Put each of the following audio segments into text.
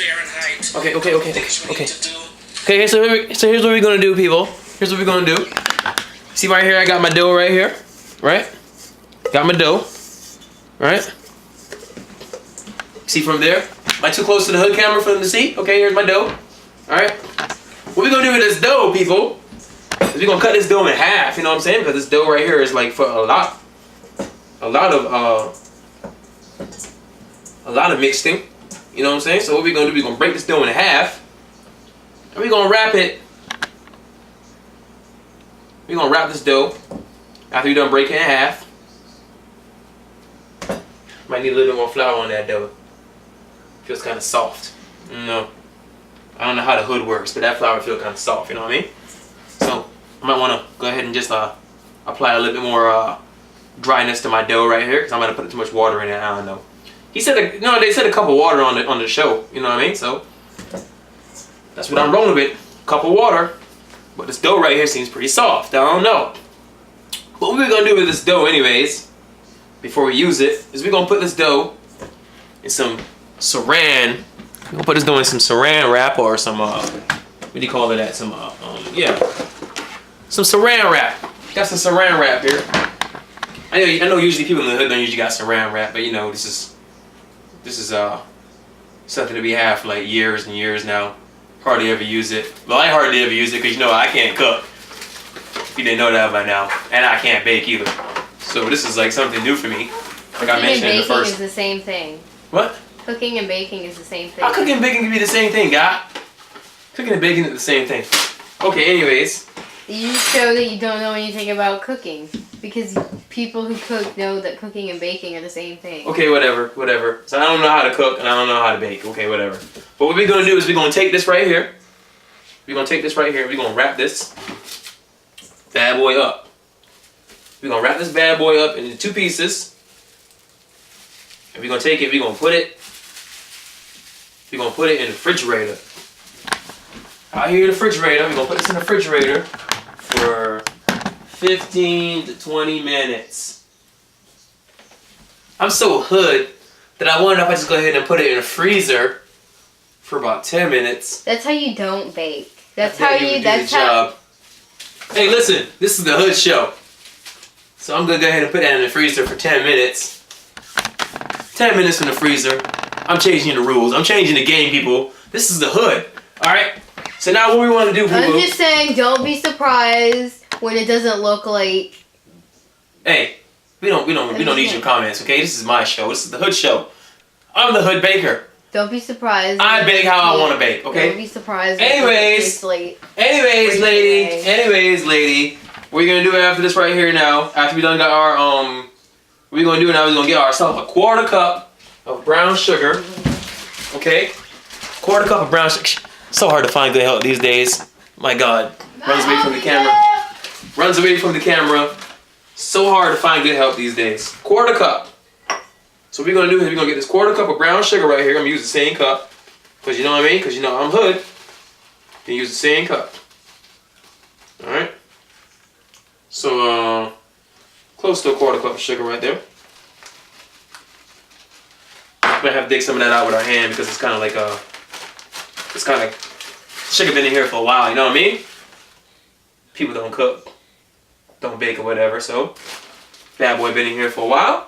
Fahrenheit. Okay. Okay, so here's what we're gonna do, people. Here's what we're gonna do. See right here, I got my dough right here, right? Got my dough, right? See from there? Am I too close to the hood camera for them to see? Okay, here's my dough. All right. What we're gonna do with this dough, people, is we're gonna cut this dough in half. You know what I'm saying? Because this dough right here is like for a lot of mixing. You know what I'm saying? So what we're gonna do? We're gonna break this dough in half, and we're gonna wrap it. We're gonna wrap this dough after you're done breaking it in half. Might need a little bit more flour on that dough. Feels kind of soft. No, I don't know how the hood works, but that flour feels kind of soft. You know what I mean? So I might want to go ahead and just apply a little bit more dryness to my dough right here, because I'm gonna put too much water in it. I don't know. He said, they said a cup of water on the show. You know what I mean? So that's what I'm rolling with. Cup of water. But this dough right here seems pretty soft. I don't know. What we're gonna do with this dough, anyways, before we use it, is we're gonna put this dough in some saran. We're gonna put this dough in some saran wrap or some what do you call it? That some some saran wrap. Got some saran wrap here. I know usually people in the hood don't usually got saran wrap, but you know this is something that we have for like years and years now. Hardly ever use it. Well, I hardly ever use it because you know I can't cook. If you didn't know that by now, and I can't bake either. So this is like something new for me. Like I mentioned in the first. Cooking is the same thing. What? Cooking and baking is the same thing. How cooking and baking can be the same thing, guy? Cooking and baking is the same thing. Okay, anyways. You show that you don't know anything about cooking. Because people who cook know that cooking and baking are the same thing. Okay, whatever. So I don't know how to cook and I don't know how to bake. Okay, whatever. But what we're going to do is we're going to take this right here. We're going to wrap this bad boy up. We're going to wrap this bad boy up into 2 pieces. And we're going to take it, we're going to put it in the refrigerator. Out here in the refrigerator, we're going to put this in the refrigerator for 15 to 20 minutes. I'm so hood that I wonder if I just go ahead and put it in a freezer for about 10 minutes. That's how you don't bake. That's how you do the job. Hey, listen, this is the hood show. So I'm gonna go ahead and put that in the freezer for 10 minutes. 10 minutes in the freezer. I'm changing the rules. I'm changing the game, people. This is the hood. Alright? So now what we want to do, people. I'm just saying, don't be surprised when it doesn't look like. Hey, we don't need your comments, okay? This is my show. This is the hood show. I'm the hood baker. Don't be surprised. I bake how I want to bake, okay? Don't be surprised. Anyways, lady. What we're gonna do after this right here now, after we done got our what we're gonna do now is we're gonna get ourselves a 1/4 cup of brown sugar. Okay? 1/4 cup of brown sugar. So hard to find good help these days. My God. Runs away from the camera. Runs away from the camera. So hard to find good help these days. 1/4 cup. So what we're gonna do is we're gonna get this 1/4 cup of brown sugar right here. I'm gonna use the same cup. Cause you know what I mean? Cause you know I'm hood. You use the same cup. Alright? So close to a 1/4 cup of sugar right there. We're gonna have to dig some of that out with our hand because it's kinda like sugar been in here for a while, you know what I mean? People don't cook, don't bake or whatever, so bad boy been in here for a while.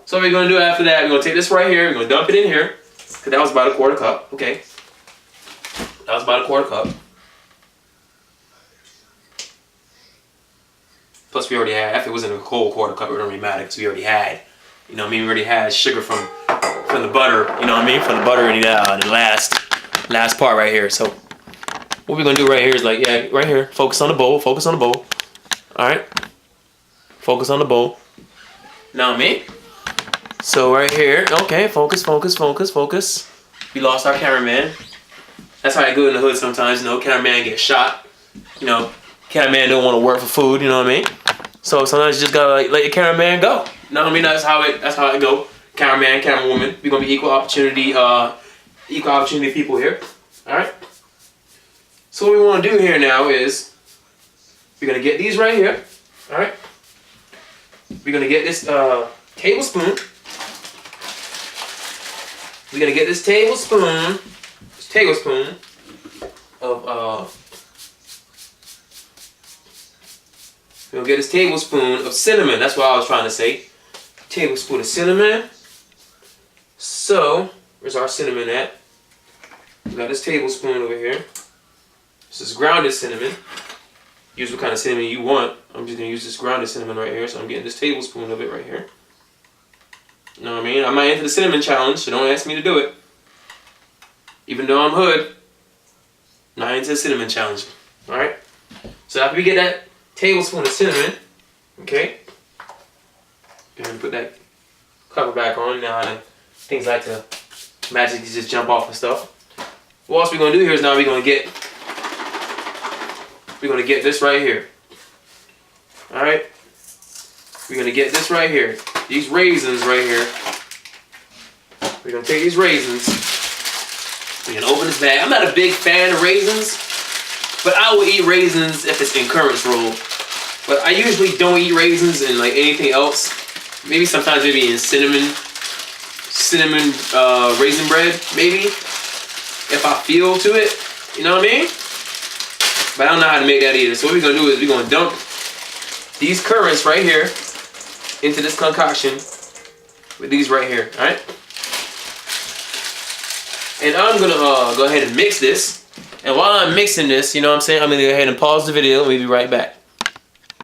So what we're gonna do after that, we're gonna take this right here, we're gonna dump it in here, because that was about a 1/4 cup, okay? That was about a 1/4 cup. Plus we already had, if it wasn't a whole 1/4 cup, it wouldn't really matter, because we already had, you know what I mean? We already had sugar from the butter, you know what I mean? From the butter and the last part right here. So what we're gonna do right here is like, yeah, right here, focus on the bowl, Alright? Focus on the bowl. Now me. So right here, okay, focus. We lost our cameraman. That's how I go in the hood sometimes, you know, cameraman get shot. You know, cameraman don't want to work for food, you know what I mean? So sometimes you just gotta like let your cameraman go. You know what I mean? That's how it go. Cameraman, camerawoman. We're gonna be equal opportunity people here. Alright? So what we wanna do here now is we're gonna get these right here. Alright? We're gonna get this tablespoon. we're gonna get this tablespoon of we're gonna get this tablespoon of cinnamon. That's what I was trying to say. Tablespoon of cinnamon. So, where's our cinnamon at? We got this tablespoon over here. This is grounded cinnamon. Use what kind of cinnamon you want. I'm just gonna use this grounded cinnamon right here. So I'm getting this tablespoon of it right here. You know what I mean? I'm not into the cinnamon challenge, so don't ask me to do it. Even though I'm hood, not into the cinnamon challenge. Alright? So after we get that tablespoon of cinnamon, okay? Go ahead and put that cover back on. Now things like to magically just jump off and stuff. What else we're gonna do here is now we're gonna get this right here. Alright? We're gonna get this right here. These raisins right here. We're gonna take these raisins. We're gonna open this bag. I'm not a big fan of raisins, but I will eat raisins if it's in currants roll. But I usually don't eat raisins in like anything else. Maybe sometimes maybe in cinnamon raisin bread, maybe. If I feel to it, you know what I mean? But I don't know how to make that either. So what we're gonna do is we're gonna dump these currants right here into this concoction with these right here, alright? And I'm gonna go ahead and mix this. And while I'm mixing this, you know what I'm saying, I'm gonna go ahead and pause the video and we'll be right back.